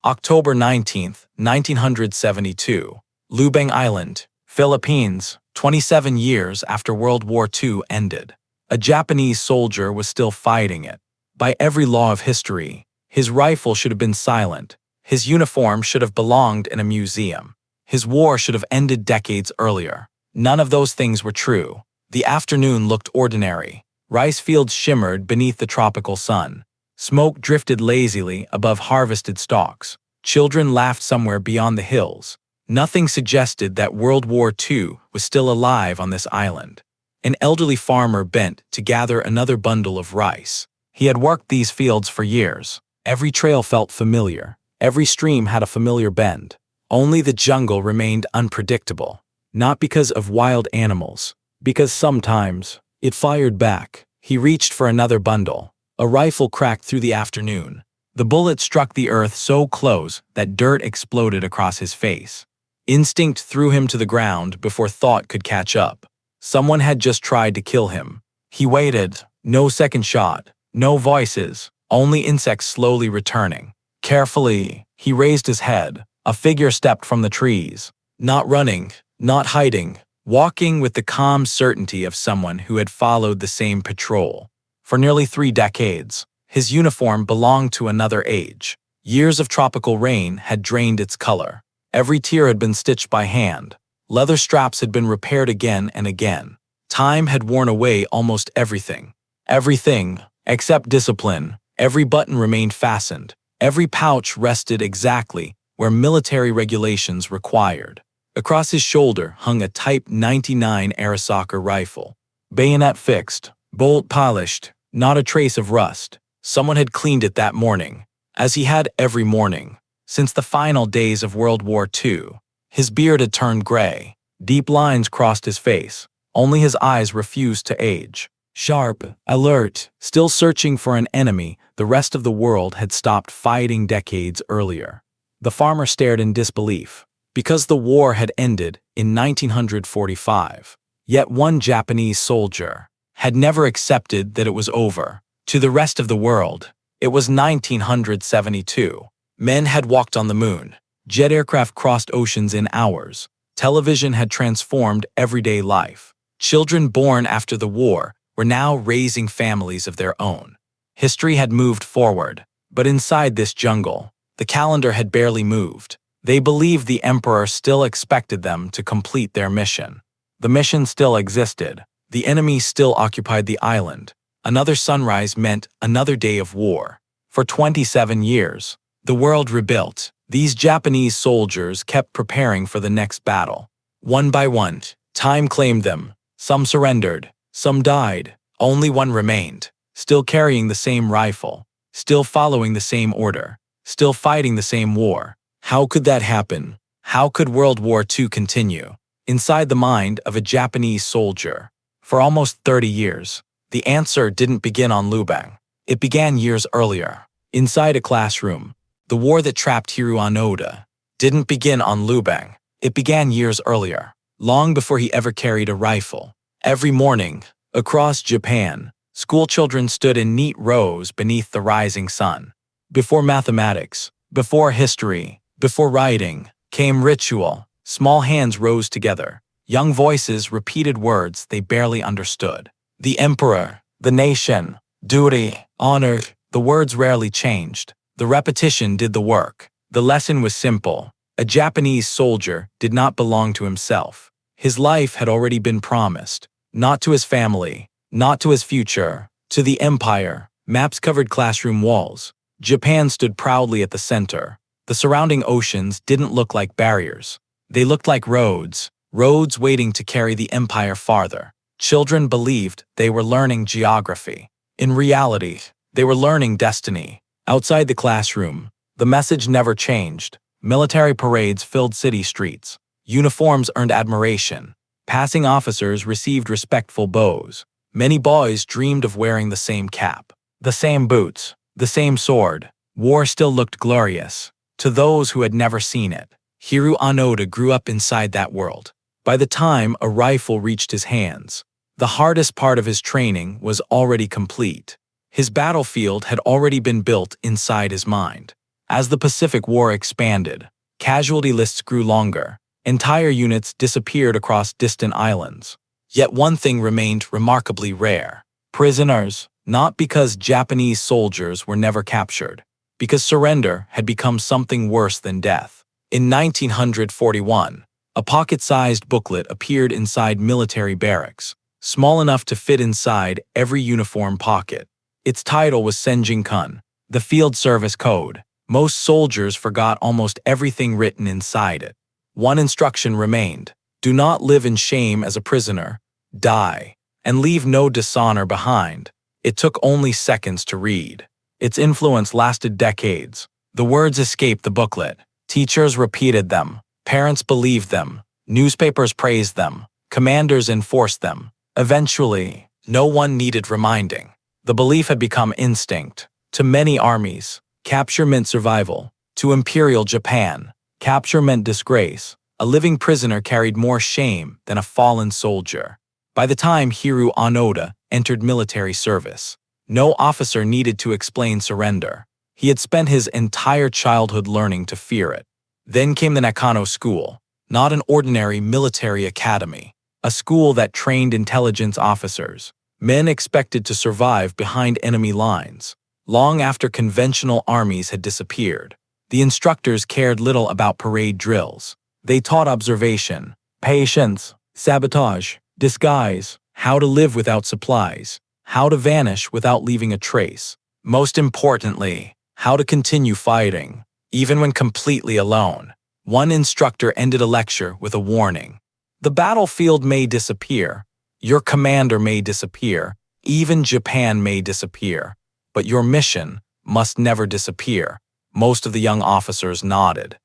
October 19th, 1972. Lubang Island, Philippines, 27 years after World War II ended. A Japanese soldier was still fighting it. By every law of history, his rifle should have been silent. His uniform should have belonged in a museum. His war should have ended decades earlier. None of those things were true. The afternoon looked ordinary. Rice fields shimmered beneath the tropical sun. Smoke drifted lazily above harvested stalks. Children laughed somewhere beyond the hills. Nothing suggested that World War II was still alive on this island. An elderly farmer bent to gather another bundle of rice. He had worked these fields for years. Every trail felt familiar. Every stream had a familiar bend. Only the jungle remained unpredictable. Not because of wild animals, because sometimes it fired back. He reached for another bundle. A rifle cracked through the afternoon. The bullet struck the earth so close that dirt exploded across his face. Instinct threw him to the ground before thought could catch up. Someone had just tried to kill him. He waited. No second shot. No voices. Only insects slowly returning. Carefully, he raised his head. A figure stepped from the trees. Not running, not hiding, walking with the calm certainty of someone who had followed the same patrol. For nearly 3 decades, his uniform belonged to another age. Years of tropical rain had drained its color. Every tear had been stitched by hand. Leather straps had been repaired again and again. Time had worn away almost everything. Everything, except discipline. Every button remained fastened. Every pouch rested exactly where military regulations required. Across his shoulder hung a Type 99 Arisaka rifle. Bayonet fixed, bolt polished, not a trace of rust. Someone had cleaned it that morning, as he had every morning, since the final days of World War II. His beard had turned gray. Deep lines crossed his face. Only his eyes refused to age. Sharp, alert, still searching for an enemy the rest of the world had stopped fighting decades earlier. The farmer stared in disbelief, because the war had ended in 1945. Yet one Japanese soldier had never accepted that it was over. To the rest of the world, it was 1972. Men had walked on the moon. Jet aircraft crossed oceans in hours. Television had transformed everyday life. Children born after the war were now raising families of their own. History had moved forward, but inside this jungle, the calendar had barely moved. They believed the emperor still expected them to complete their mission. The mission still existed. The enemy still occupied the island. Another sunrise meant another day of war. For 27 years, the world rebuilt. These Japanese soldiers kept preparing for the next battle. One by one, time claimed them. Some surrendered. Some died. Only one remained, still carrying the same rifle, still following the same order, still fighting the same war. How could that happen? How could World War II continue? Inside the mind of a Japanese soldier. For almost 30 years, the answer didn't begin on Lubang. It began years earlier. Inside a classroom, the war that trapped Hiroo Onoda didn't begin on Lubang. It began years earlier, long before he ever carried a rifle. Every morning, across Japan, schoolchildren stood in neat rows beneath the rising sun. Before mathematics, before history, before writing, came ritual. Small hands rose together. Young voices repeated words they barely understood. The emperor, the nation, duty, honor. The words rarely changed. The repetition did the work. The lesson was simple. A Japanese soldier did not belong to himself. His life had already been promised. Not to his family, not to his future, to the empire. Maps covered classroom walls. Japan stood proudly at the center. The surrounding oceans didn't look like barriers. They looked like roads, roads waiting to carry the empire farther. Children believed they were learning geography. In reality, they were learning destiny. Outside the classroom, the message never changed. Military parades filled city streets. Uniforms earned admiration. Passing officers received respectful bows. Many boys dreamed of wearing the same cap, the same boots, the same sword. War still looked glorious to those who had never seen it. Hiroo Onoda grew up inside that world. By the time a rifle reached his hands, the hardest part of his training was already complete. His battlefield had already been built inside his mind. As the Pacific War expanded, casualty lists grew longer. Entire units disappeared across distant islands. Yet one thing remained remarkably rare: prisoners, not because Japanese soldiers were never captured, because surrender had become something worse than death. In 1941, a pocket-sized booklet appeared inside military barracks, small enough to fit inside every uniform pocket. Its title was Senjin-kun, the Field Service Code. Most soldiers forgot almost everything written inside it. One instruction remained: do not live in shame as a prisoner, die, and leave no dishonor behind. It took only seconds to read. Its influence lasted decades. The words escaped the booklet. Teachers repeated them. Parents believed them. Newspapers praised them. Commanders enforced them. Eventually, no one needed reminding. The belief had become instinct. To many armies, capture meant survival. To Imperial Japan, capture meant disgrace. A living prisoner carried more shame than a fallen soldier. By the time Hiroo Onoda entered military service, no officer needed to explain surrender. He had spent his entire childhood learning to fear it. Then came the Nakano School, not an ordinary military academy, a school that trained intelligence officers, men expected to survive behind enemy lines. Long after conventional armies had disappeared, the instructors cared little about parade drills. They taught observation, patience, sabotage, disguise, how to live without supplies, how to vanish without leaving a trace. Most importantly, how to continue fighting, even when completely alone. One instructor ended a lecture with a warning. The battlefield may disappear, your commander may disappear, even Japan may disappear, but your mission must never disappear. Most of the young officers nodded,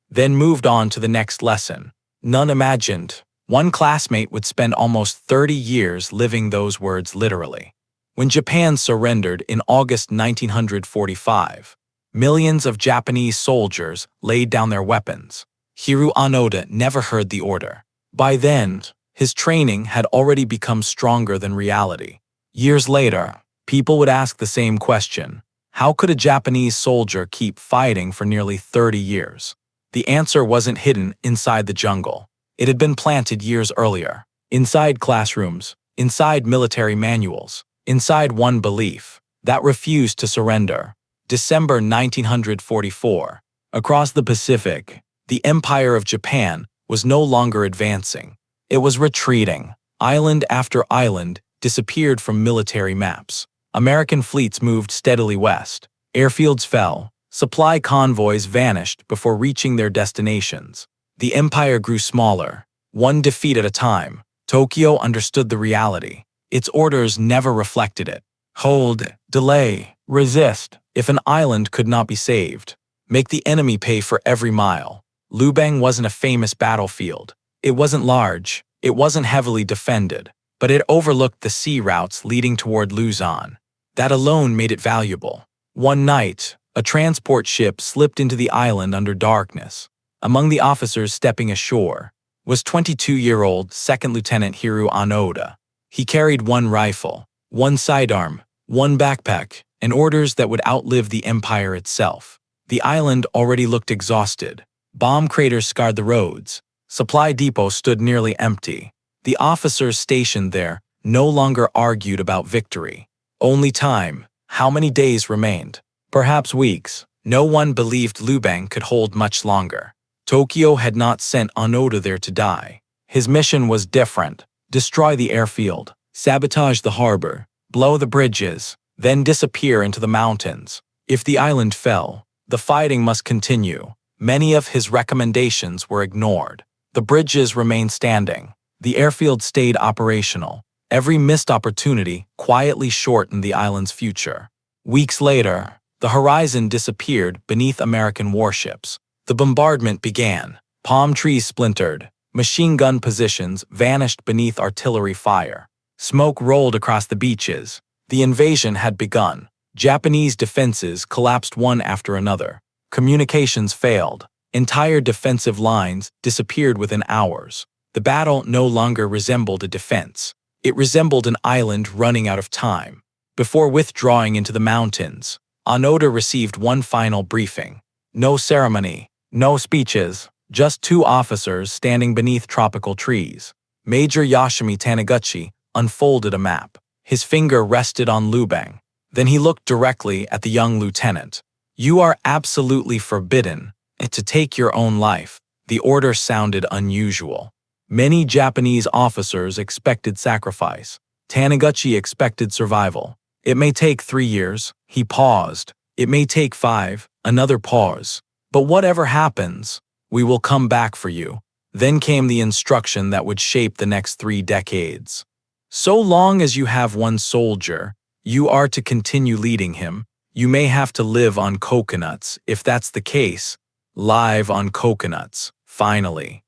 then moved on to the next lesson. None imagined one classmate would spend almost 30 years living those words literally. When Japan surrendered in August 1945, millions of Japanese soldiers laid down their weapons. Hiroo Onoda never heard the order. By then, his training had already become stronger than reality. Years later, people would ask the same question: how could a Japanese soldier keep fighting for nearly 30 years? The answer wasn't hidden inside the jungle. It had been planted years earlier, inside classrooms, inside military manuals, inside one belief that refused to surrender. December 1944. Across the Pacific, the Empire of Japan was no longer advancing. It was retreating. Island after island disappeared from military maps. American fleets moved steadily west. Airfields fell. Supply convoys vanished before reaching their destinations. The empire grew smaller, one defeat at a time. Tokyo understood the reality. Its orders never reflected it. Hold, delay, resist. If an island could not be saved, make the enemy pay for every mile. Lubang wasn't a famous battlefield. It wasn't large. It wasn't heavily defended, but it overlooked the sea routes leading toward Luzon. That alone made it valuable. One night, a transport ship slipped into the island under darkness. Among the officers stepping ashore was 22-year-old Second Lieutenant Hiroo Onoda. He carried one rifle, one sidearm, one backpack, and orders that would outlive the empire itself. The island already looked exhausted. Bomb craters scarred the roads. Supply depots stood nearly empty. The officers stationed there no longer argued about victory. Only time. How many days remained? Perhaps weeks. No one believed Lubang could hold much longer. Tokyo had not sent Onoda there to die. His mission was different: destroy the airfield, sabotage the harbor, blow the bridges, then disappear into the mountains. If the island fell, the fighting must continue. Many of his recommendations were ignored. The bridges remained standing. The airfield stayed operational. Every missed opportunity quietly shortened the island's future. Weeks later, the horizon disappeared beneath American warships. The bombardment began. Palm trees splintered. Machine gun positions vanished beneath artillery fire. Smoke rolled across the beaches. The invasion had begun. Japanese defenses collapsed one after another. Communications failed. Entire defensive lines disappeared within hours. The battle no longer resembled a defense. It resembled an island running out of time. Before withdrawing into the mountains, Onoda received one final briefing. No ceremony, no speeches, just two officers standing beneath tropical trees. Major Yoshimi Taniguchi unfolded a map. His finger rested on Lubang. Then he looked directly at the young lieutenant. "You are absolutely forbidden to take your own life." The order sounded unusual. Many Japanese officers expected sacrifice. Taniguchi expected survival. "It may take 3 years," he paused. "It may take 5, another pause. But whatever happens, we will come back for you." Then came the instruction that would shape the next 3 decades. "So long as you have one soldier, you are to continue leading him. You may have to live on coconuts, if that's the case. Live on coconuts, finally."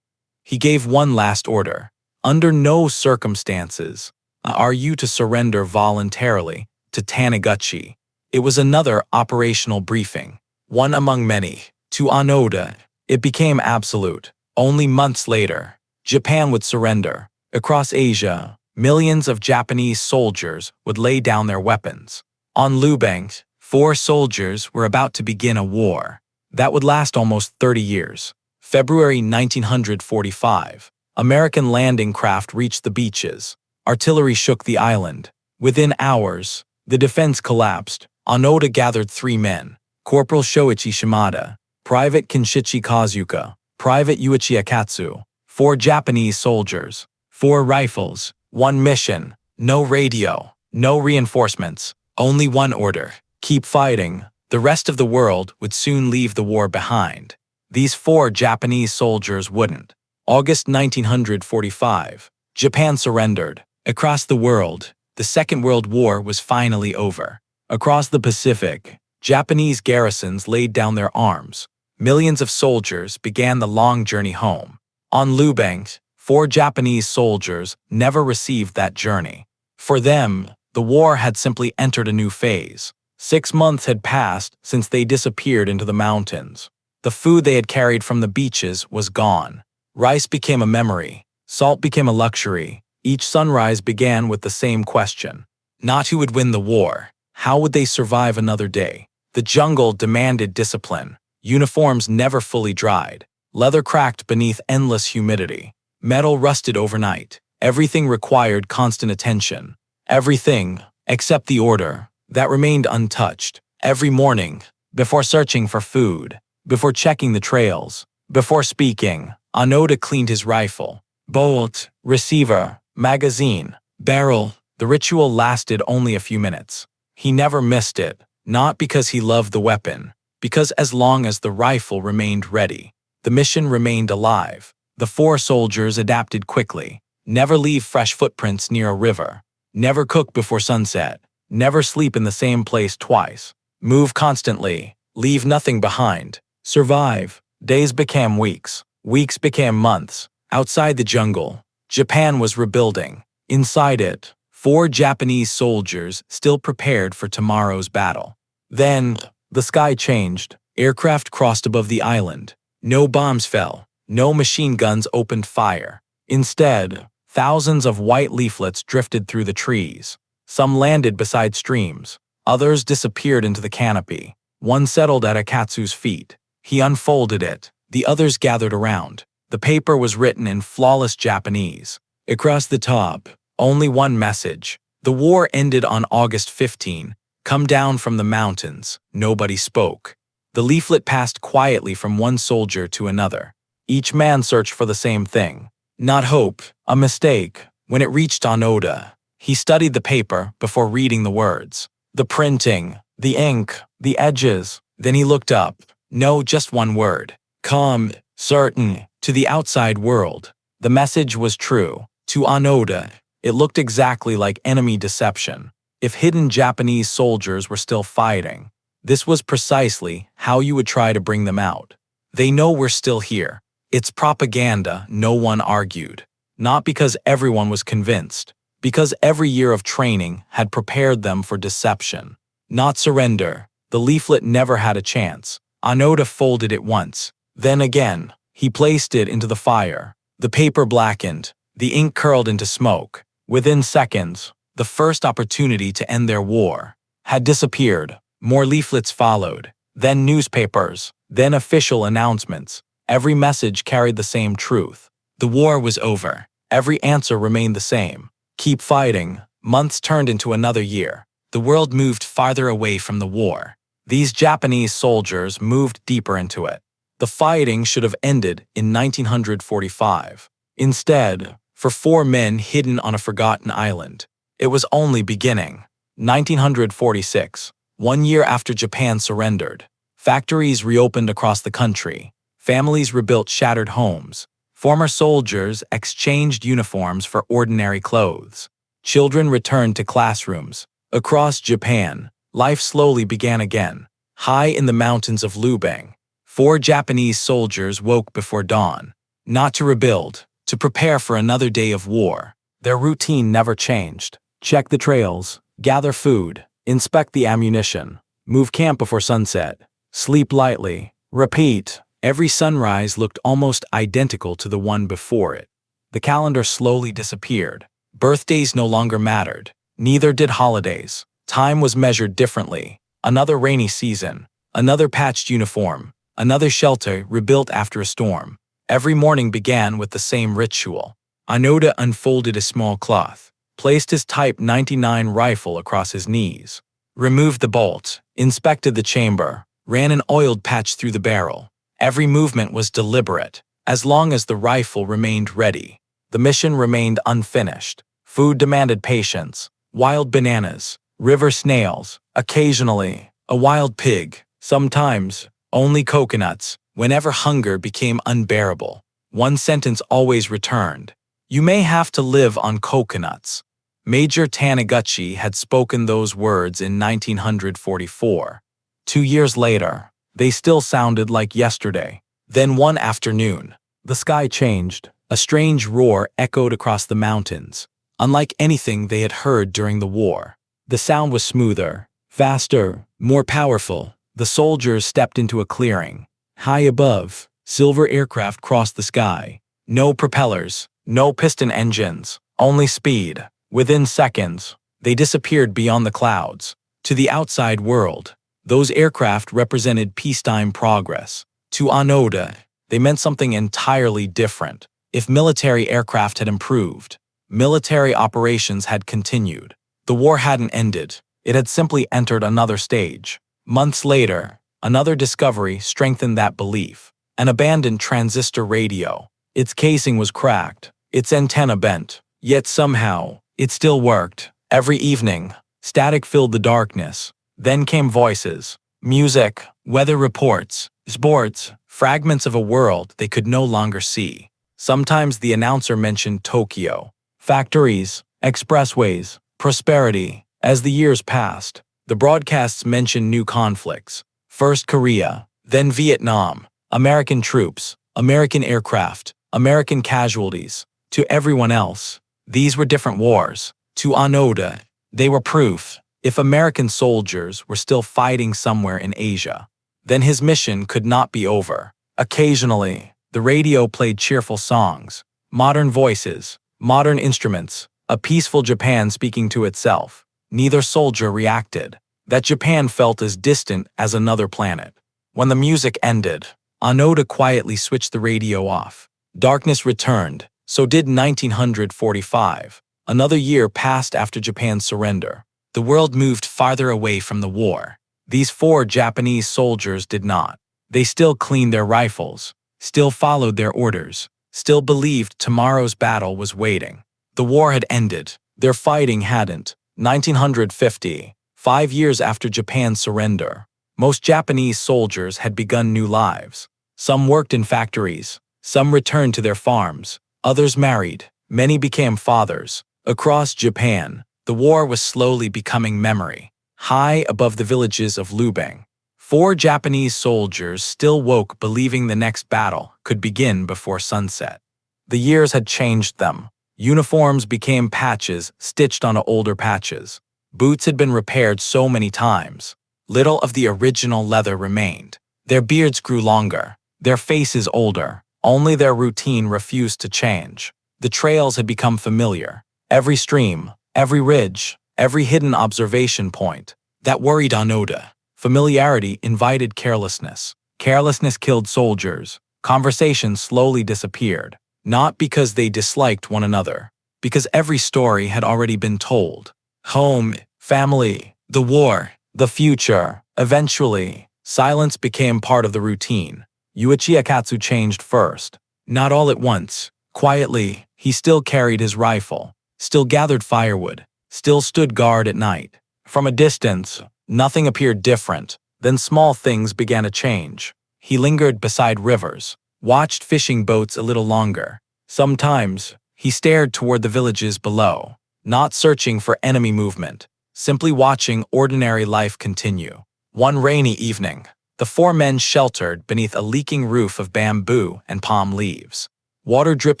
He gave one last order. "Under no circumstances are you to surrender voluntarily to Taniguchi." It was another operational briefing, one among many. To Onoda, it became absolute. Only months later, Japan would surrender. Across Asia, millions of Japanese soldiers would lay down their weapons. On Lubang, 4 soldiers were about to begin a war that would last almost 30 years. February 1945, American landing craft reached the beaches. Artillery shook the island. Within hours, the defense collapsed. Onoda gathered 3 men: Corporal Shoichi Shimada, Private Kinshichi Kazuka, Private Yuichi Akatsu, 4 Japanese soldiers, 4 rifles, 1 mission, no radio, no reinforcements, only one order: keep fighting. The rest of the world would soon leave the war behind. These 4 Japanese soldiers wouldn't. August 1945, Japan surrendered. Across the world, the Second World War was finally over. Across the Pacific, Japanese garrisons laid down their arms. Millions of soldiers began the long journey home. On Lubang, 4 Japanese soldiers never received that journey. For them, the war had simply entered a new phase. 6 months had passed since they disappeared into the mountains. The food they had carried from the beaches was gone. Rice became a memory. Salt became a luxury. Each sunrise began with the same question. Not who would win the war. How would they survive another day? The jungle demanded discipline. Uniforms never fully dried. Leather cracked beneath endless humidity. Metal rusted overnight. Everything required constant attention. Everything, except the order, that remained untouched. Every morning, before searching for food, before checking the trails, before speaking, Onoda cleaned his rifle. Bolt, receiver, magazine, barrel. The ritual lasted only a few minutes. He never missed it, not because he loved the weapon, because as long as the rifle remained ready, the mission remained alive. The 4 soldiers adapted quickly. Never leave fresh footprints near a river. Never cook before sunset. Never sleep in the same place twice. Move constantly. Leave nothing behind. Survive. Days became weeks. Weeks became months. Outside the jungle, Japan was rebuilding. Inside it, 4 Japanese soldiers still prepared for tomorrow's battle. Then, the sky changed. Aircraft crossed above the island. No bombs fell. No machine guns opened fire. Instead, thousands of white leaflets drifted through the trees. Some landed beside streams. Others disappeared into the canopy. One settled at Akatsu's feet. He unfolded it. The others gathered around. The paper was written in flawless Japanese. Across the top, only one message. The war ended on August 15. Come down from the mountains. Nobody spoke. The leaflet passed quietly from one soldier to another. Each man searched for the same thing. Not hope, a mistake. When it reached Onoda, he studied the paper before reading the words. The printing, the ink, the edges. Then he looked up. No, just one word. Calm, certain. To the outside world, the message was true. To Onoda, it looked exactly like enemy deception. If hidden Japanese soldiers were still fighting, this was precisely how you would try to bring them out. They know we're still here. It's propaganda, no one argued. Not because everyone was convinced, because every year of training had prepared them for deception. Not surrender. The leaflet never had a chance. Onoda folded it once. Then again, he placed it into the fire. The paper blackened. The ink curled into smoke. Within seconds, the first opportunity to end their war had disappeared. More leaflets followed. Then newspapers. Then official announcements. Every message carried the same truth. The war was over. Every answer remained the same. Keep fighting. Months turned into another year. The world moved farther away from the war. These Japanese soldiers moved deeper into it. The fighting should have ended in 1945. Instead, for 4 men hidden on a forgotten island, it was only beginning. 1946, 1 year after Japan surrendered. Factories reopened across the country. Families rebuilt shattered homes. Former soldiers exchanged uniforms for ordinary clothes. Children returned to classrooms. Across Japan, life slowly began again. High in the mountains of Lubang, 4 Japanese soldiers woke before dawn. Not to rebuild, to prepare for another day of war. Their routine never changed. Check the trails, gather food, inspect the ammunition, move camp before sunset, sleep lightly, repeat. Every sunrise looked almost identical to the one before it. The calendar slowly disappeared. Birthdays no longer mattered. Neither did holidays. Time was measured differently. Another rainy season, another patched uniform, another shelter rebuilt after a storm. Every morning began with the same ritual. Onoda unfolded a small cloth, placed his Type 99 rifle across his knees, removed the bolt, inspected the chamber, ran an oiled patch through the barrel. Every movement was deliberate. As long as the rifle remained ready, the mission remained unfinished. Food demanded patience. Wild bananas, river snails, occasionally, a wild pig, sometimes, only coconuts. Whenever hunger became unbearable, one sentence always returned: "You may have to live on coconuts." Major Taniguchi had spoken those words in 1944. 2 years later, they still sounded like yesterday. Then one afternoon, the sky changed. A strange roar echoed across the mountains, unlike anything they had heard during the war. The sound was smoother, faster, more powerful. The soldiers stepped into a clearing. High above, silver aircraft crossed the sky. No propellers, no piston engines, only speed. Within seconds, they disappeared beyond the clouds. To the outside world, those aircraft represented peacetime progress. To Onoda, they meant something entirely different. If military aircraft had improved, military operations had continued. The war hadn't ended. It had simply entered another stage. Months later, another discovery strengthened that belief. An abandoned transistor radio. Its casing was cracked, its antenna bent, yet somehow, it still worked. Every evening, static filled the darkness. Then came voices, music, weather reports, sports, fragments of a world they could no longer see. Sometimes the announcer mentioned Tokyo, factories, expressways, prosperity. As the years passed, the broadcasts mentioned new conflicts. First Korea, then Vietnam, American troops, American aircraft, American casualties. To everyone else, these were different wars. To Onoda, they were proof. If American soldiers were still fighting somewhere in Asia, then his mission could not be over. Occasionally, the radio played cheerful songs, modern voices, modern instruments, a peaceful Japan speaking to itself. Neither soldier reacted. That Japan felt as distant as another planet. When the music ended, Onoda quietly switched the radio off. Darkness returned, so did 1945. Another year passed after Japan's surrender. The world moved farther away from the war. These 4 Japanese soldiers did not. They still cleaned their rifles, still followed their orders, still believed tomorrow's battle was waiting. The war had ended. Their fighting hadn't. 1950, 5 years after Japan's surrender, most Japanese soldiers had begun new lives. Some worked in factories, some returned to their farms, others married, many became fathers. Across Japan, the war was slowly becoming memory. High above the villages of Lubang, 4 Japanese soldiers still woke believing the next battle could begin before sunset. The years had changed them. Uniforms became patches stitched onto older patches. Boots had been repaired so many times. Little of the original leather remained. Their beards grew longer, their faces older. Only their routine refused to change. The trails had become familiar. Every stream, every ridge, every hidden observation point. That worried Onoda. Familiarity invited carelessness. Carelessness killed soldiers. Conversations slowly disappeared, not because they disliked one another, because every story had already been told. Home, family, the war, the future. Eventually, silence became part of the routine. Yuichi Akatsu changed first. Not all at once. Quietly, he still carried his rifle, still gathered firewood, still stood guard at night. From a distance, nothing appeared different. Then small things began to change. He lingered beside rivers, watched fishing boats a little longer. Sometimes, he stared toward the villages below, not searching for enemy movement, simply watching ordinary life continue. One rainy evening, the four men sheltered beneath a leaking roof of bamboo and palm leaves. Water dripped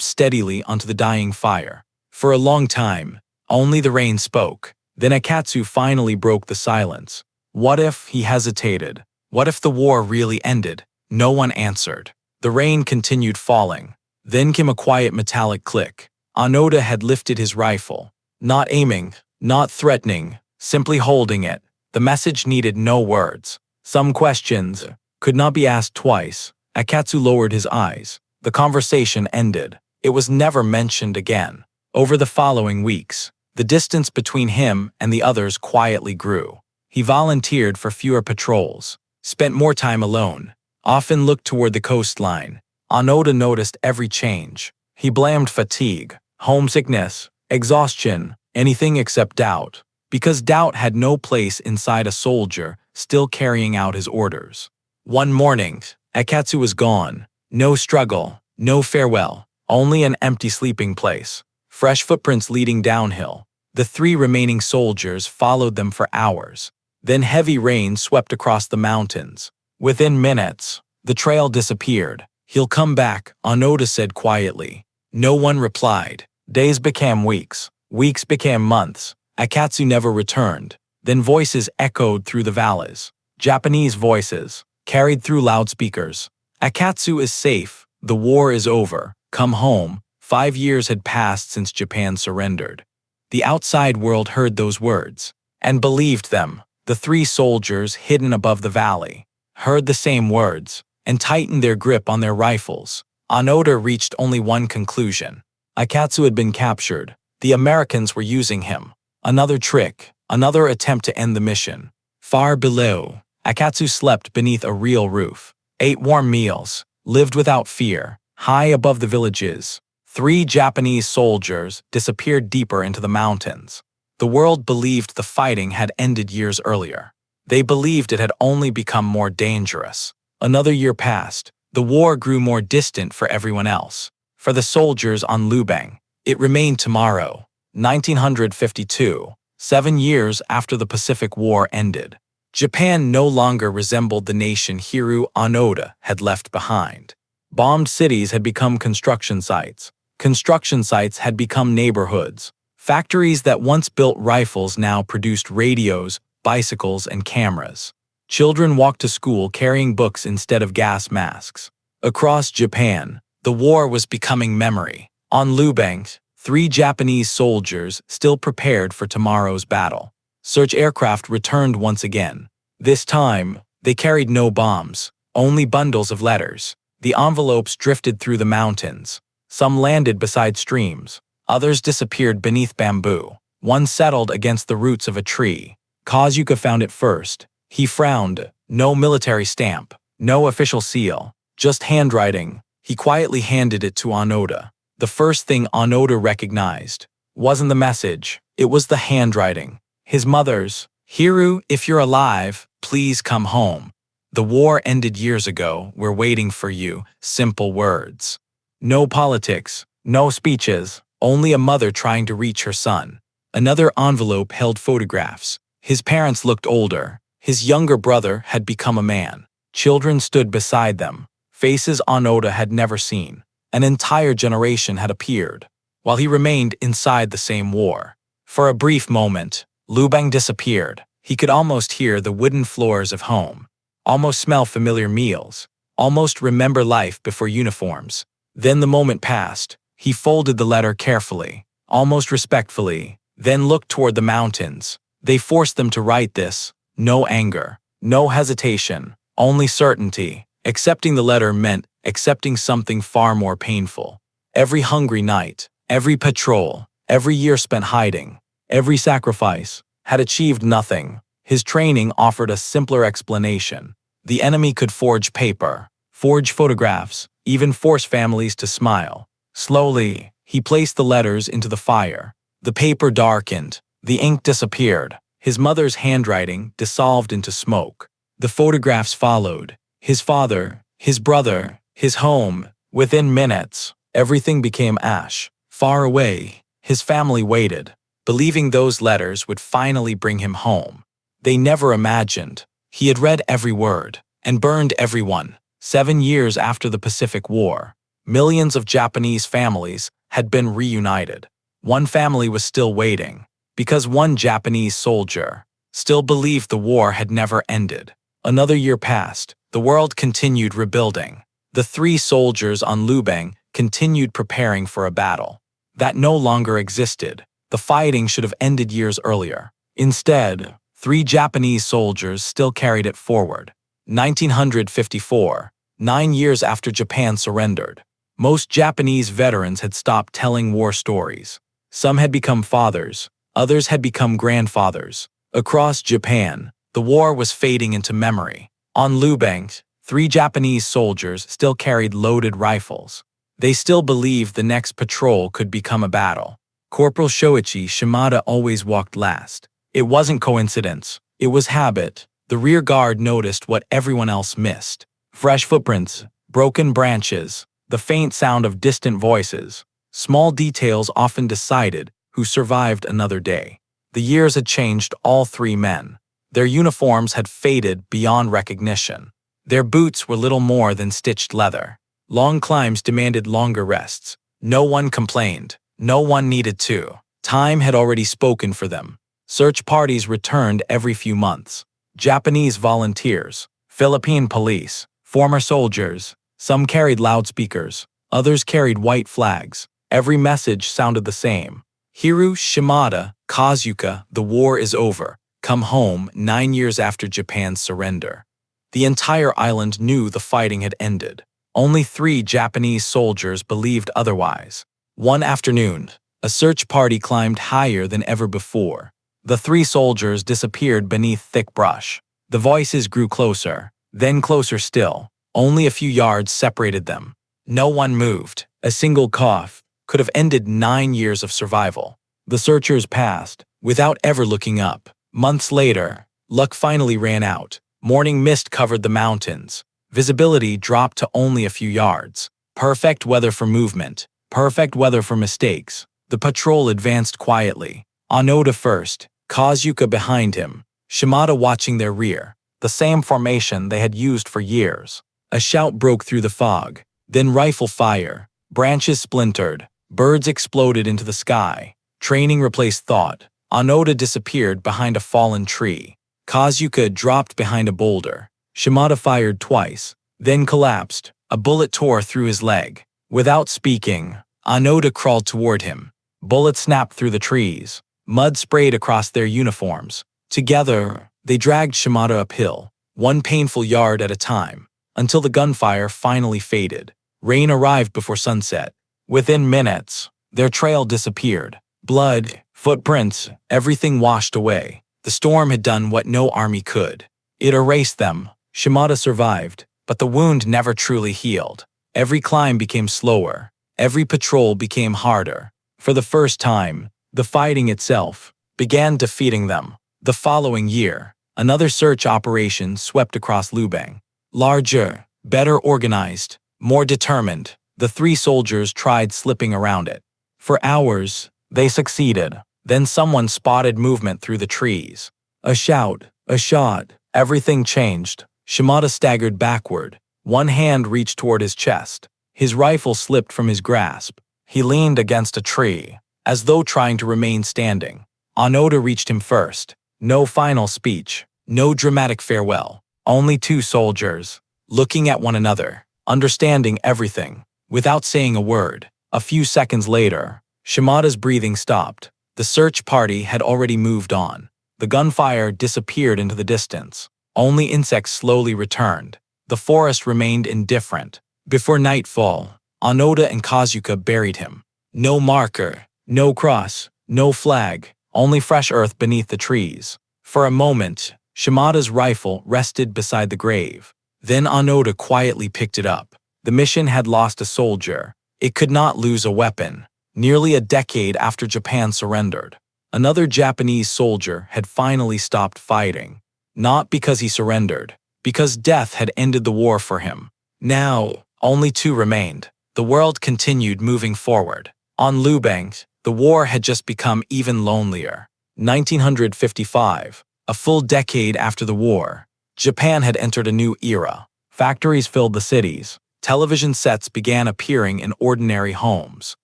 steadily onto the dying fire. For a long time, only the rain spoke. Then Akatsu finally broke the silence. What if, he hesitated, what if the war really ended? No one answered. The rain continued falling. Then came a quiet metallic click. Onoda had lifted his rifle. Not aiming, not threatening, simply holding it. The message needed no words. Some questions could not be asked twice. Akatsu lowered his eyes. The conversation ended. It was never mentioned again. Over the following weeks, the distance between him and the others quietly grew. He volunteered for fewer patrols, spent more time alone, often looked toward the coastline. Onoda noticed every change. He blamed fatigue, homesickness, exhaustion, anything except doubt, because doubt had no place inside a soldier still carrying out his orders. One morning, Akatsu was gone. No struggle, no farewell, only an empty sleeping place. Fresh footprints leading downhill. The three remaining soldiers followed them for hours. Then heavy rain swept across the mountains. Within minutes, the trail disappeared. He'll come back, Onoda said quietly. No one replied. Days became weeks. Weeks became months. Akatsu never returned. Then voices echoed through the valleys. Japanese voices, carried through loudspeakers. Akatsu is safe. The war is over. Come home. 5 years had passed since Japan surrendered. The outside world heard those words and believed them. The three soldiers hidden above the valley heard the same words and tightened their grip on their rifles. Onoda reached only one conclusion. Akatsu had been captured. The Americans were using him. Another trick, another attempt to end the mission. Far below, Akatsu slept beneath a real roof, ate warm meals, lived without fear. High above the villages, 3 Japanese soldiers disappeared deeper into the mountains. The world believed the fighting had ended years earlier. They believed it had only become more dangerous. Another year passed. The war grew more distant for everyone else. For the soldiers on Lubang, it remained tomorrow, 1952, 7 years after the Pacific War ended. Japan no longer resembled the nation Hiroo Onoda had left behind. Bombed cities had become construction sites. Construction sites had become neighborhoods. Factories that once built rifles now produced radios, bicycles, and cameras. Children walked to school carrying books instead of gas masks. Across Japan, the war was becoming memory. On Lubang, 3 Japanese soldiers still prepared for tomorrow's battle. Search aircraft returned once again. This time, they carried no bombs, only bundles of letters. The envelopes drifted through the mountains. Some landed beside streams. Others disappeared beneath bamboo. One settled against the roots of a tree. Kazuka found it first. He frowned. No military stamp, no official seal, just handwriting. He quietly handed it to Onoda. The first thing Onoda recognized wasn't the message, it was the handwriting. His mother's, "Hiroo, if you're alive, please come home. The war ended years ago, we're waiting for you," simple words. No politics, no speeches, only a mother trying to reach her son. Another envelope held photographs. His parents looked older. His younger brother had become a man. Children stood beside them, faces Onoda had never seen. An entire generation had appeared, while he remained inside the same war. For a brief moment, Lubang disappeared. He could almost hear the wooden floors of home, almost smell familiar meals, almost remember life before uniforms. Then the moment passed. He folded the letter carefully, almost respectfully, then looked toward the mountains. They forced them to write this. No anger, no hesitation, only certainty. Accepting the letter meant accepting something far more painful. Every hungry night, every patrol, every year spent hiding, every sacrifice had achieved nothing. His training offered a simpler explanation. The enemy could forge paper, forge photographs, even force families to smile. Slowly, he placed the letters into the fire. The paper darkened, the ink disappeared, his mother's handwriting dissolved into smoke. The photographs followed. His father, his brother, his home. Within minutes, everything became ash. Far away, his family waited, believing those letters would finally bring him home. They never imagined. He had read every word and burned every one. 7 years after the Pacific War, millions of Japanese families had been reunited. One family was still waiting, because one Japanese soldier still believed the war had never ended. Another year passed. The world continued rebuilding. The 3 soldiers on Lubang continued preparing for a battle that no longer existed. The fighting should have ended years earlier. Instead, 3 Japanese soldiers still carried it forward. 1954, 9 years after Japan surrendered. Most Japanese veterans had stopped telling war stories. Some had become fathers, others had become grandfathers. Across Japan, the war was fading into memory. On Lubang, 3 Japanese soldiers still carried loaded rifles. They still believed the next patrol could become a battle. Corporal Shoichi Shimada always walked last. It wasn't coincidence, it was habit. The rear guard noticed what everyone else missed. Fresh footprints, broken branches, the faint sound of distant voices. Small details often decided who survived another day. The years had changed all 3 men. Their uniforms had faded beyond recognition. Their boots were little more than stitched leather. Long climbs demanded longer rests. No one complained. No one needed to. Time had already spoken for them. Search parties returned every few months. Japanese volunteers, Philippine police, former soldiers. Some carried loudspeakers. Others carried white flags. Every message sounded the same. Hiroo Shimada, Kazuka, the war is over. Come home 9 years after Japan's surrender. The entire island knew the fighting had ended. Only 3 Japanese soldiers believed otherwise. One afternoon, a search party climbed higher than ever before. The 3 soldiers disappeared beneath thick brush. The voices grew closer, then closer still. Only a few yards separated them. No one moved. A single cough could have ended 9 years of survival. The searchers passed, without ever looking up. Months later, luck finally ran out. Morning mist covered the mountains. Visibility dropped to only a few yards. Perfect weather for movement. Perfect weather for mistakes. The patrol advanced quietly. Onoda first, Kazuka behind him, Shimada watching their rear. The same formation they had used for years. A shout broke through the fog. Then rifle fire. Branches splintered. Birds exploded into the sky. Training replaced thought. Onoda disappeared behind a fallen tree. Kazuka dropped behind a boulder. Shimada fired twice, then collapsed. A bullet tore through his leg. Without speaking, Onoda crawled toward him. Bullets snapped through the trees. Mud sprayed across their uniforms. Together, they dragged Shimada uphill, one painful yard at a time, until the gunfire finally faded. Rain arrived before sunset. Within minutes, their trail disappeared. Blood, footprints, everything washed away. The storm had done what no army could. It erased them. Shimada survived, but the wound never truly healed. Every climb became slower. Every patrol became harder. For the first time, the fighting itself began defeating them. The following year, another search operation swept across Lubang. Larger, better organized, more determined, the 3 soldiers tried slipping around it. For hours, they succeeded. Then someone spotted movement through the trees. A shout, a shot, everything changed. Shimada staggered backward. One hand reached toward his chest. His rifle slipped from his grasp. He leaned against a tree, as though trying to remain standing. Onoda reached him first. No final speech, no dramatic farewell. Only 2 soldiers, looking at one another, understanding everything, without saying a word. A few seconds later, Shimada's breathing stopped. The search party had already moved on. The gunfire disappeared into the distance. Only insects slowly returned. the forest remained indifferent. Before nightfall, Onoda and Kazuka buried him. No marker, no cross, no flag, only fresh earth beneath the trees. For a moment, Shimada's rifle rested beside the grave. Then Onoda quietly picked it up. The mission had lost a soldier. It could not lose a weapon. Nearly a decade after Japan surrendered, another Japanese soldier had finally stopped fighting. Not because he surrendered, because death had ended the war for him. Now, only two remained. The world continued moving forward. On Lubang, the war had just become even lonelier. 1955, a full decade after the war, Japan had entered a new era. Factories filled the cities. Television sets began appearing in ordinary homes.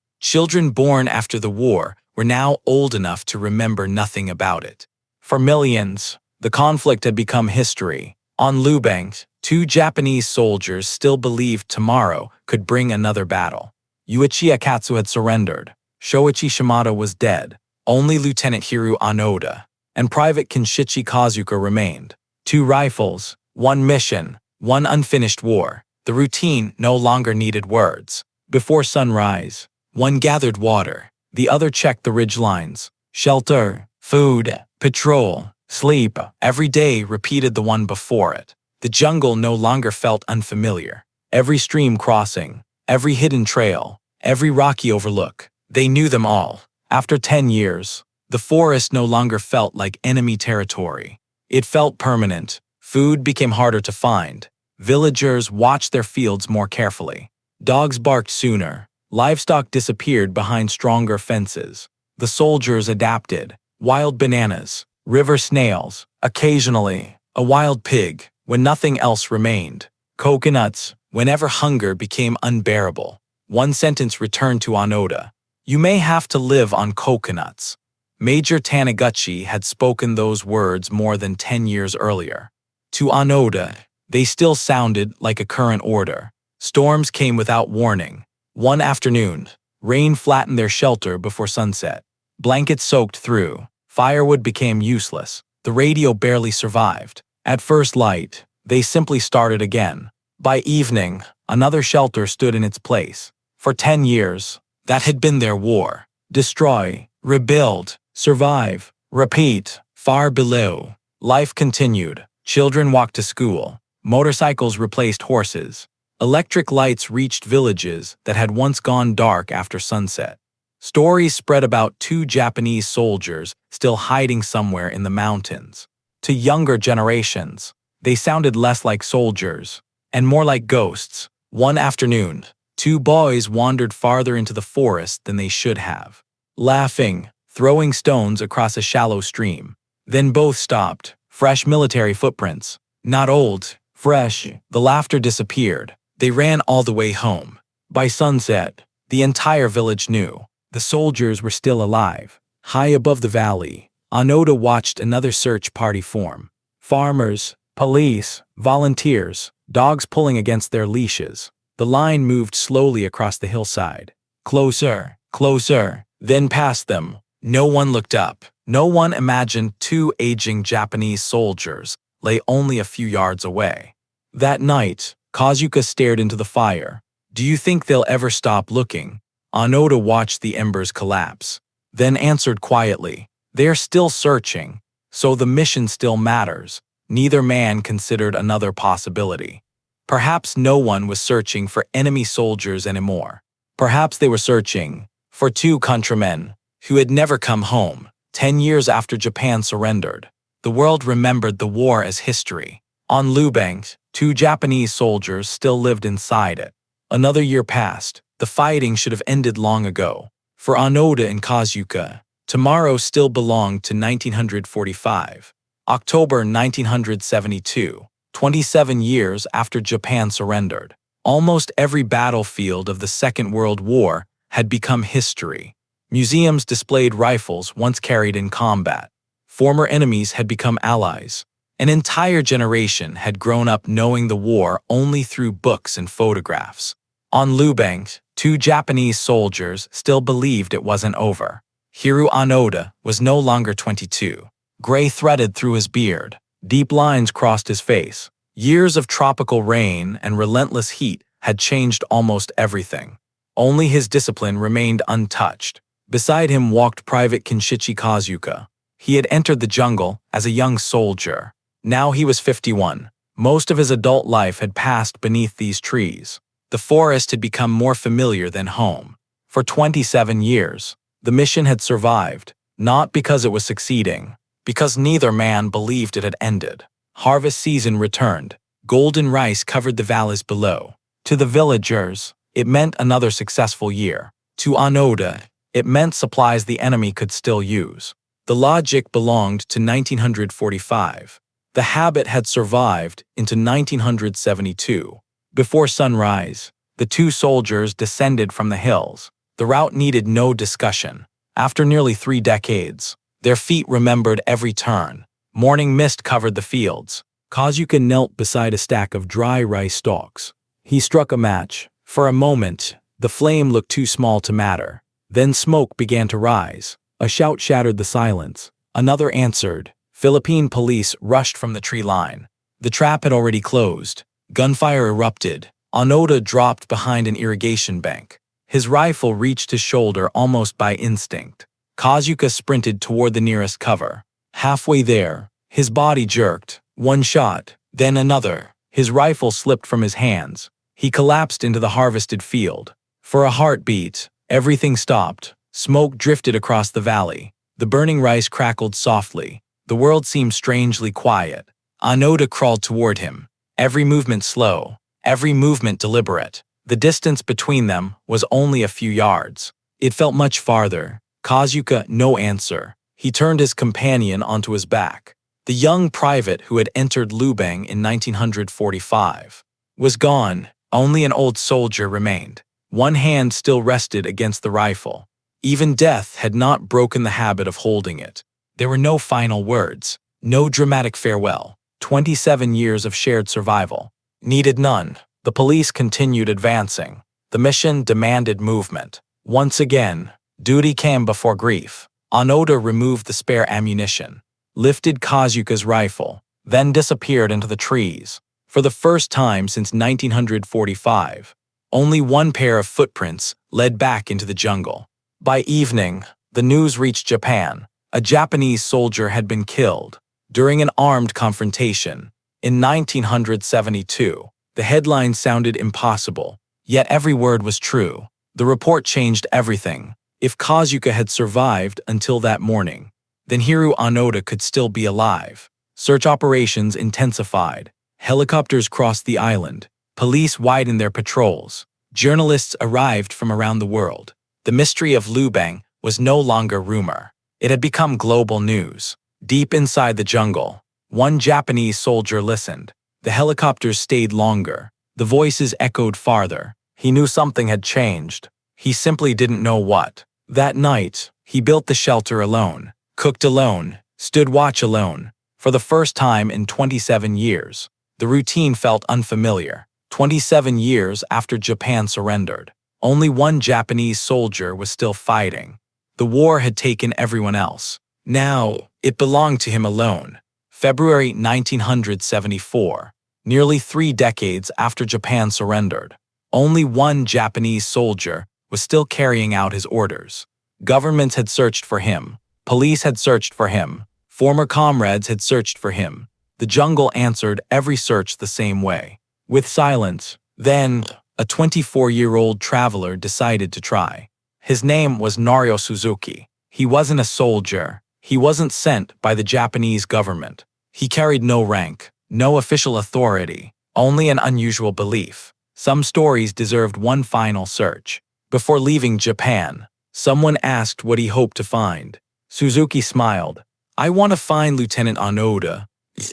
Children born after the war were now old enough to remember nothing about it. For millions, the conflict had become history. On Lubang, two Japanese soldiers still believed tomorrow could bring another battle. Yuichi Akatsu had surrendered. Shoichi Shimada was dead. Only Lieutenant Hiroo Onoda and Private Kinshichi Kazuka remained. Two rifles, one mission, one unfinished war. The routine no longer needed words. Before sunrise, one gathered water, the other checked the ridge lines. Shelter, food, patrol, sleep, every day repeated the one before it. The jungle no longer felt unfamiliar. Every stream crossing, every hidden trail, every rocky overlook, they knew them all. After 10 years, the forest no longer felt like enemy territory. It felt permanent. Food became harder to find. Villagers watched their fields more carefully. Dogs barked sooner. Livestock disappeared behind stronger fences. The soldiers adapted. Wild bananas, river snails, occasionally, a wild pig, when nothing else remained. Coconuts, whenever hunger became unbearable. One sentence returned to Onoda. You may have to live on coconuts. Major Taniguchi had spoken those words more than 10 years earlier. To Onoda, they still sounded like a current order. Storms came without warning. One afternoon, rain flattened their shelter before sunset. Blankets soaked through. Firewood became useless. The radio barely survived. At first light, they simply started again. By evening, another shelter stood in its place. For 10 years, that had been their war. Destroy, rebuild, survive, repeat. Far below, life continued. Children walked to school. Motorcycles replaced horses. Electric lights reached villages that had once gone dark after sunset. Stories spread about two Japanese soldiers still hiding somewhere in the mountains. To younger generations, they sounded less like soldiers and more like ghosts. One afternoon, two boys wandered farther into the forest than they should have, laughing, throwing stones across a shallow stream. Then both stopped. Fresh military footprints. Not old, fresh. The laughter disappeared. They ran all the way home. By sunset, the entire village knew. The soldiers were still alive. High above the valley, Onoda watched another search party form. Farmers, police, volunteers, dogs pulling against their leashes. The line moved slowly across the hillside. Closer, closer, then past them. No one looked up. No one imagined two aging Japanese soldiers lay only a few yards away. That night, Kazuka stared into the fire. Do you think they'll ever stop looking? Onoda watched the embers collapse, then answered quietly, they're still searching, so the mission still matters. Neither man considered another possibility. Perhaps no one was searching for enemy soldiers anymore. Perhaps they were searching for two countrymen who had never come home. 10 years after Japan surrendered, the world remembered the war as history. On Lubang, two Japanese soldiers still lived inside it. Another year passed. The fighting should have ended long ago. For Onoda and Kazuka, tomorrow still belonged to 1945. October 1972, 27 years after Japan surrendered. Almost every battlefield of the Second World War had become history. Museums displayed rifles once carried in combat. Former enemies had become allies. An entire generation had grown up knowing the war only through books and photographs. On Lubang, two Japanese soldiers still believed it wasn't over. Hiroo Onoda was no longer 22. Gray threaded through his beard. Deep lines crossed his face. Years of tropical rain and relentless heat had changed almost everything. Only his discipline remained untouched. Beside him walked Private Kinshichi Kazuka. He had entered the jungle as a young soldier. Now he was 51. Most of his adult life had passed beneath these trees. The forest had become more familiar than home. For 27 years, the mission had survived, not because it was succeeding, because neither man believed it had ended. Harvest season returned. Golden rice covered the valleys below. To the villagers, it meant another successful year. To Onoda, it meant supplies the enemy could still use. The logic belonged to 1945. The habit had survived into 1972. Before sunrise, the two soldiers descended from the hills. The route needed no discussion. After nearly 3 decades, their feet remembered every turn. Morning mist covered the fields. Kazuka knelt beside a stack of dry rice stalks. He struck a match. For a moment, the flame looked too small to matter. Then smoke began to rise. A shout shattered the silence. Another answered. Philippine police rushed from the tree line. The trap had already closed. Gunfire erupted. Onoda dropped behind an irrigation bank. His rifle reached his shoulder almost by instinct. Kazuka sprinted toward the nearest cover. Halfway there, his body jerked. One shot, then another. His rifle slipped from his hands. He collapsed into the harvested field. For a heartbeat, everything stopped. Smoke drifted across the valley. The burning rice crackled softly. The world seemed strangely quiet. Onoda crawled toward him. Every movement slow, every movement deliberate. The distance between them was only a few yards. It felt much farther. Kazuka, no answer. He turned his companion onto his back. The young private who had entered Lubang in 1945 was gone. Only an old soldier remained. One hand still rested against the rifle. Even death had not broken the habit of holding it. There were no final words, no dramatic farewell. 27 years of shared survival. Needed none. The police continued advancing. The mission demanded movement. Once again, duty came before grief. Onoda removed the spare ammunition, lifted Kazuka's rifle, then disappeared into the trees. For the first time since 1945, only one pair of footprints led back into the jungle. By evening, the news reached Japan. A Japanese soldier had been killed during an armed confrontation. In 1972, the headline sounded impossible, yet every word was true. The report changed everything. If Kazuka had survived until that morning, then Hiroo Onoda could still be alive. Search operations intensified. Helicopters crossed the island. Police widened their patrols. Journalists arrived from around the world. The mystery of Lubang was no longer rumor. It had become global news. Deep inside the jungle, one Japanese soldier listened. The helicopters stayed longer. The voices echoed farther. He knew something had changed. He simply didn't know what. That night, he built the shelter alone, cooked alone, stood watch alone. For the first time in 27 years, the routine felt unfamiliar. 27 years after Japan surrendered, only one Japanese soldier was still fighting. The war had taken everyone else. Now, it belonged to him alone. February 1974, nearly 3 decades after Japan surrendered, only one Japanese soldier was still carrying out his orders. Governments had searched for him. Police had searched for him. Former comrades had searched for him. The jungle answered every search the same way, with silence. Then, a 24-year-old traveler decided to try. His name was Nario Suzuki. He wasn't a soldier. He wasn't sent by the Japanese government. He carried no rank, no official authority, only an unusual belief. Some stories deserved one final search. Before leaving Japan, someone asked what he hoped to find. Suzuki smiled. "I want to find Lieutenant Onoda,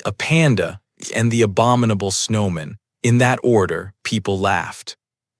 a panda, and the abominable snowman." In that order, people laughed.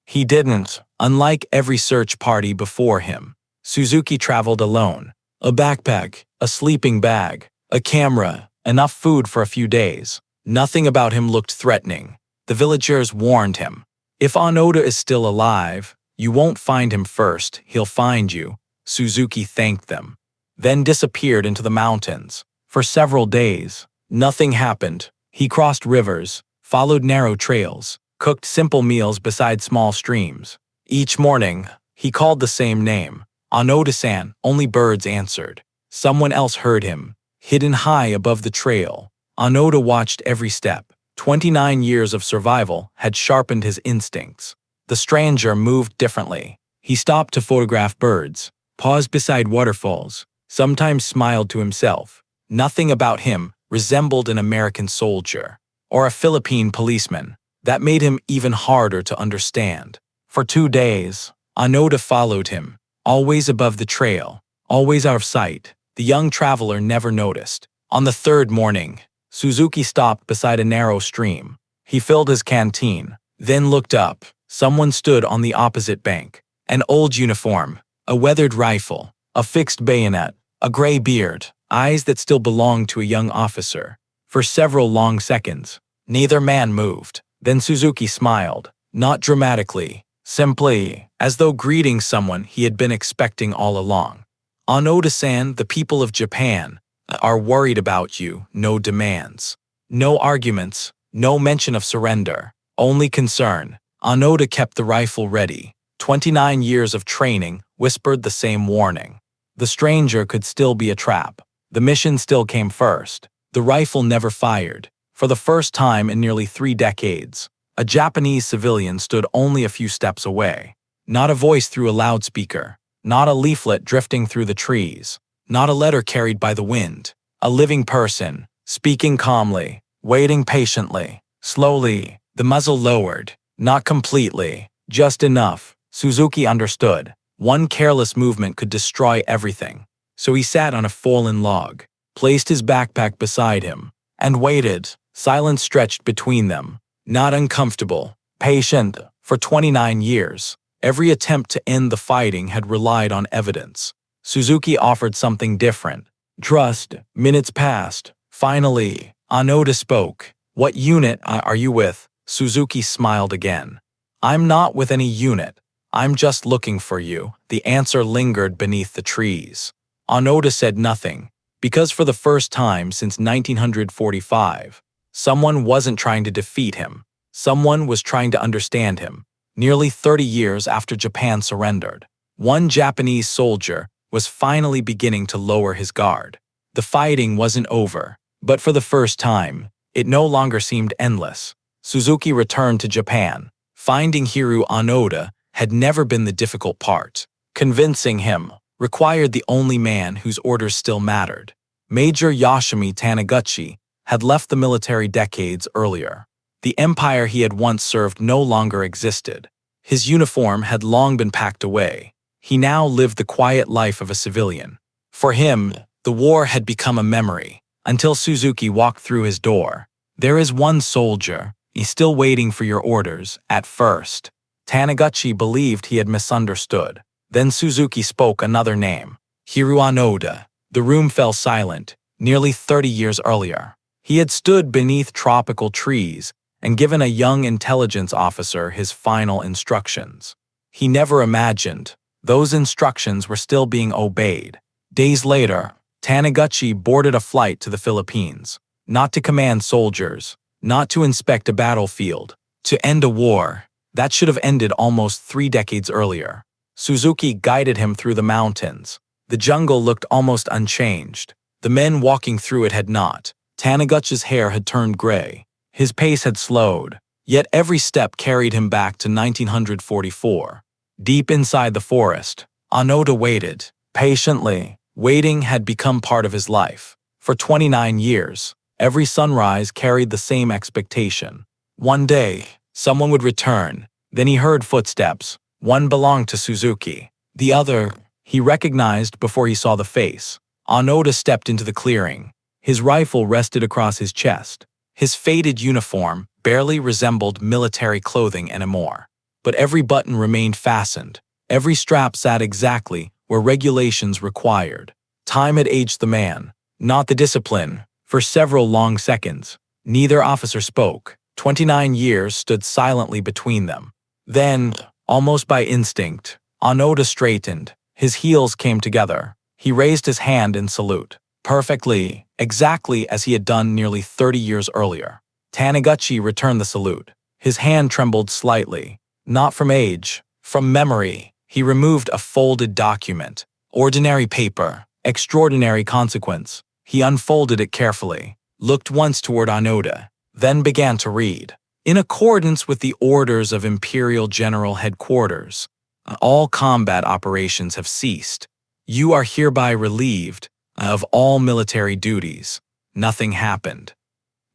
He didn't. Unlike every search party before him, Suzuki traveled alone. A backpack, a sleeping bag, a camera, enough food for a few days. Nothing about him looked threatening. The villagers warned him. "If Onoda is still alive, you won't find him first, he'll find you." Suzuki thanked them, then disappeared into the mountains. For several days, nothing happened. He crossed rivers, followed narrow trails, cooked simple meals beside small streams. Each morning, he called the same name, Onoda-san. Only birds answered. Someone else heard him, hidden high above the trail. Onoda watched every step. 29 years of survival had sharpened his instincts. The stranger moved differently. He stopped to photograph birds, paused beside waterfalls, sometimes smiled to himself. Nothing about him resembled an American soldier or a Philippine policeman. That made him even harder to understand. For 2 days, Onoda followed him, always above the trail, always out of sight. The young traveler never noticed. On the third morning, Suzuki stopped beside a narrow stream. He filled his canteen, then looked up. Someone stood on the opposite bank. An old uniform, a weathered rifle, a fixed bayonet, a gray beard, eyes that still belonged to a young officer. For several long seconds, neither man moved. Then Suzuki smiled, not dramatically, simply, as though greeting someone he had been expecting all along. Onoda-san, the people of Japan are worried about you. No demands, no arguments, no mention of surrender, only concern. Onoda kept the rifle ready. 29 years of training whispered the same warning. The stranger could still be a trap. The mission still came first. The rifle never fired. For the first time in nearly 3 decades, a Japanese civilian stood only a few steps away. Not a voice through a loudspeaker, not a leaflet drifting through the trees, not a letter carried by the wind. A living person, speaking calmly, waiting patiently, slowly, the muzzle lowered, not completely, just enough. Suzuki understood. One careless movement could destroy everything. So he sat on a fallen log, placed his backpack beside him, and waited. Silence stretched between them. Not uncomfortable, patient. For 29 years, every attempt to end the fighting had relied on evidence. Suzuki offered something different. Trust. Minutes passed. Finally, Onoda spoke. What unit are you with? Suzuki smiled again. I'm not with any unit. I'm just looking for you. The answer lingered beneath the trees. Onoda said nothing, because for the first time since 1945, someone wasn't trying to defeat him. Someone was trying to understand him. Nearly 30 years after Japan surrendered, one Japanese soldier was finally beginning to lower his guard. The fighting wasn't over, but for the first time, it no longer seemed endless. Suzuki returned to Japan. Finding Hiroo Onoda had never been the difficult part. Convincing him required the only man whose orders still mattered. Major Yoshimi Taniguchi had left the military decades earlier. The empire he had once served no longer existed. His uniform had long been packed away. He now lived the quiet life of a civilian. For him, the war had become a memory, until Suzuki walked through his door. There is one soldier. He's still waiting for your orders. At first, Taniguchi believed he had misunderstood. Then Suzuki spoke another name, Hiroo Onoda. The room fell silent. Nearly 30 years earlier, he had stood beneath tropical trees and given a young intelligence officer his final instructions. He never imagined those instructions were still being obeyed. Days later, Taniguchi boarded a flight to the Philippines, not to command soldiers, not to inspect a battlefield, to end a war that should have ended almost 3 decades earlier. Suzuki guided him through the mountains. The jungle looked almost unchanged. The men walking through it had not. Taniguchi's hair had turned gray. His pace had slowed, yet every step carried him back to 1944. Deep inside the forest, Onoda waited. Patiently, waiting had become part of his life. For 29 years, every sunrise carried the same expectation. One day, someone would return. Then he heard footsteps. One belonged to Suzuki. The other, he recognized before he saw the face. Onoda stepped into the clearing. His rifle rested across his chest. His faded uniform barely resembled military clothing anymore. But every button remained fastened. Every strap sat exactly where regulations required. Time had aged the man, not the discipline. For several long seconds, neither officer spoke. 29 years stood silently between them. Then, almost by instinct, Onoda straightened. His heels came together. He raised his hand in salute. Perfectly, exactly as he had done nearly 30 years earlier. Taniguchi returned the salute. His hand trembled slightly. Not from age, from memory. He removed a folded document. Ordinary paper, extraordinary consequence. He unfolded it carefully, looked once toward Onoda, then began to read. In accordance with the orders of Imperial General Headquarters, all combat operations have ceased. You are hereby relieved of all military duties. Nothing happened.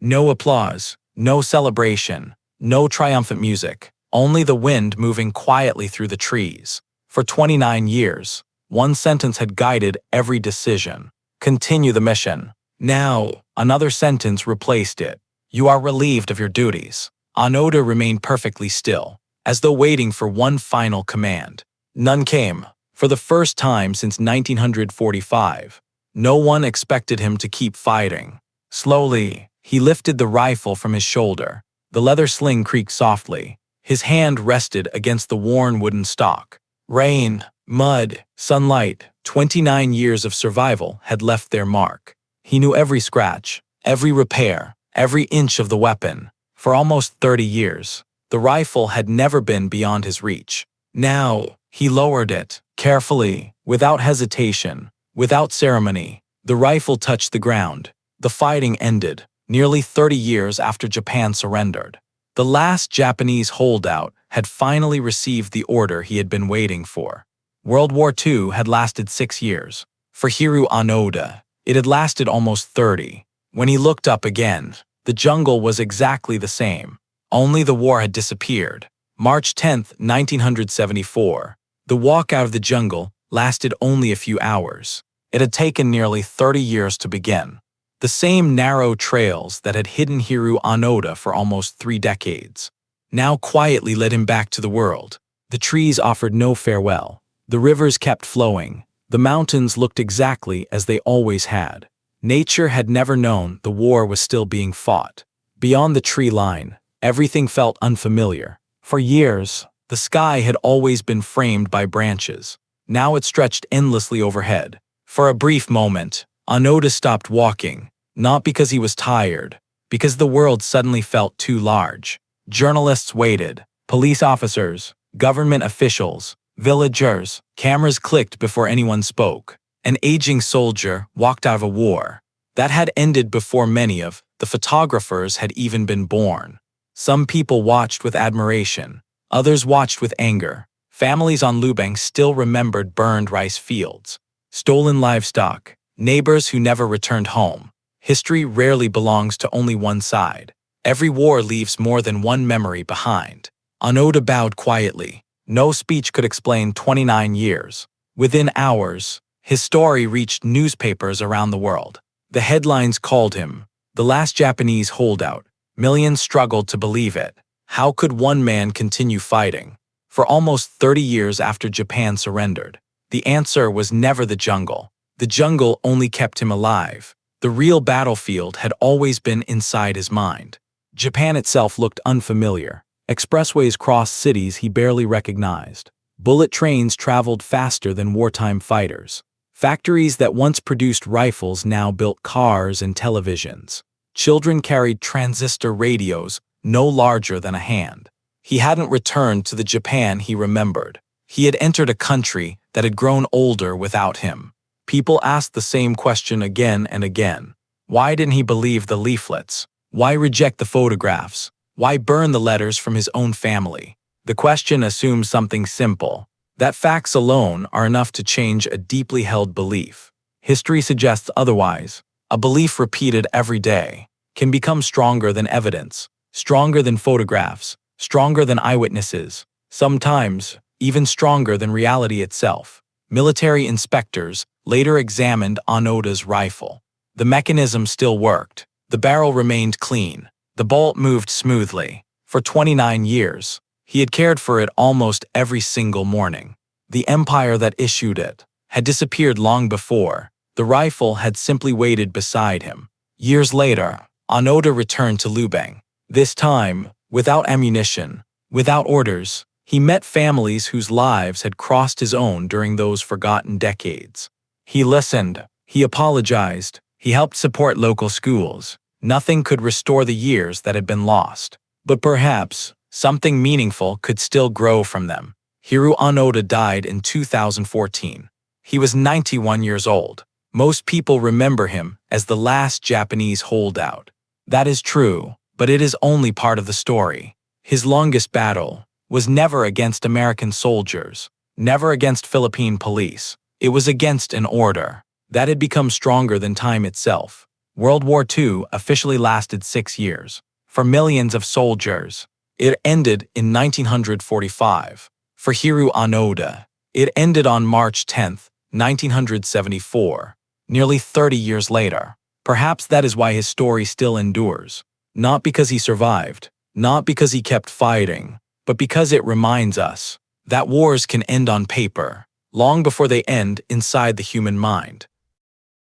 No applause, no celebration, no triumphant music, only the wind moving quietly through the trees. For 29 years, one sentence had guided every decision. Continue the mission. Now, another sentence replaced it. You are relieved of your duties. Onoda remained perfectly still, as though waiting for one final command. None came. For the first time since 1945, no one expected him to keep fighting. Slowly, he lifted the rifle from his shoulder. The leather sling creaked softly. His hand rested against the worn wooden stock. Rain, mud, sunlight, 29 years of survival had left their mark. He knew every scratch, every repair, every inch of the weapon. For almost 30 years, the rifle had never been beyond his reach. Now, he lowered it, carefully, without hesitation, without ceremony. The rifle touched the ground. The fighting ended, nearly 30 years after Japan surrendered. The last Japanese holdout had finally received the order he had been waiting for. World War II had lasted 6 years. For Hiroo Onoda, it had lasted almost 30. When he looked up again, the jungle was exactly the same. Only the war had disappeared. March 10, 1974. The walk out of the jungle lasted only a few hours. It had taken nearly 30 years to begin. The same narrow trails that had hidden Hiroo Onoda for almost 3 decades now quietly led him back to the world. The trees offered no farewell. The rivers kept flowing. The mountains looked exactly as they always had. Nature had never known the war was still being fought. Beyond the tree line, everything felt unfamiliar. For years, the sky had always been framed by branches. Now it stretched endlessly overhead. For a brief moment, Onoda stopped walking, not because he was tired, because the world suddenly felt too large. Journalists waited, police officers, government officials, villagers. Cameras clicked before anyone spoke. An aging soldier walked out of a war that had ended before many of the photographers had even been born. Some people watched with admiration, others watched with anger. Families on Lubang still remembered burned rice fields, stolen livestock, neighbors who never returned home. History rarely belongs to only one side. Every war leaves more than one memory behind. Onoda bowed quietly. No speech could explain 29 years. Within hours, his story reached newspapers around the world. The headlines called him the last Japanese holdout. Millions struggled to believe it. How could one man continue fighting? For almost 30 years after Japan surrendered, the answer was never the jungle. The jungle only kept him alive. The real battlefield had always been inside his mind. Japan itself looked unfamiliar. Expressways crossed cities he barely recognized. Bullet trains traveled faster than wartime fighters. Factories that once produced rifles now built cars and televisions. Children carried transistor radios no larger than a hand. He hadn't returned to the Japan he remembered. He had entered a country that had grown older without him. People asked the same question again and again. Why didn't he believe the leaflets? Why reject the photographs? Why burn the letters from his own family? The question assumes something simple, that facts alone are enough to change a deeply held belief. History suggests otherwise. A belief repeated every day can become stronger than evidence, stronger than photographs, stronger than eyewitnesses, sometimes even stronger than reality itself. Military inspectors later examined Onoda's rifle. The mechanism still worked. The barrel remained clean. The bolt moved smoothly. For 29 years, he had cared for it almost every single morning. The empire that issued it had disappeared long before. The rifle had simply waited beside him. Years later, Onoda returned to Lubang. This time, without ammunition, without orders, he met families whose lives had crossed his own during those forgotten decades. He listened. He apologized. He helped support local schools. Nothing could restore the years that had been lost. But perhaps something meaningful could still grow from them. Hiroo Onoda died in 2014. He was 91 years old. Most people remember him as the last Japanese holdout. That is true, but it is only part of the story. His longest battle was never against American soldiers, never against Philippine police. It was against an order that had become stronger than time itself. World War II officially lasted 6 years. For millions of soldiers, it ended in 1945. For Hiroo Onoda, it ended on March 10, 1974, nearly 30 years later. Perhaps that is why his story still endures. Not because he survived, not because he kept fighting, but because it reminds us that wars can end on paper long before they end inside the human mind.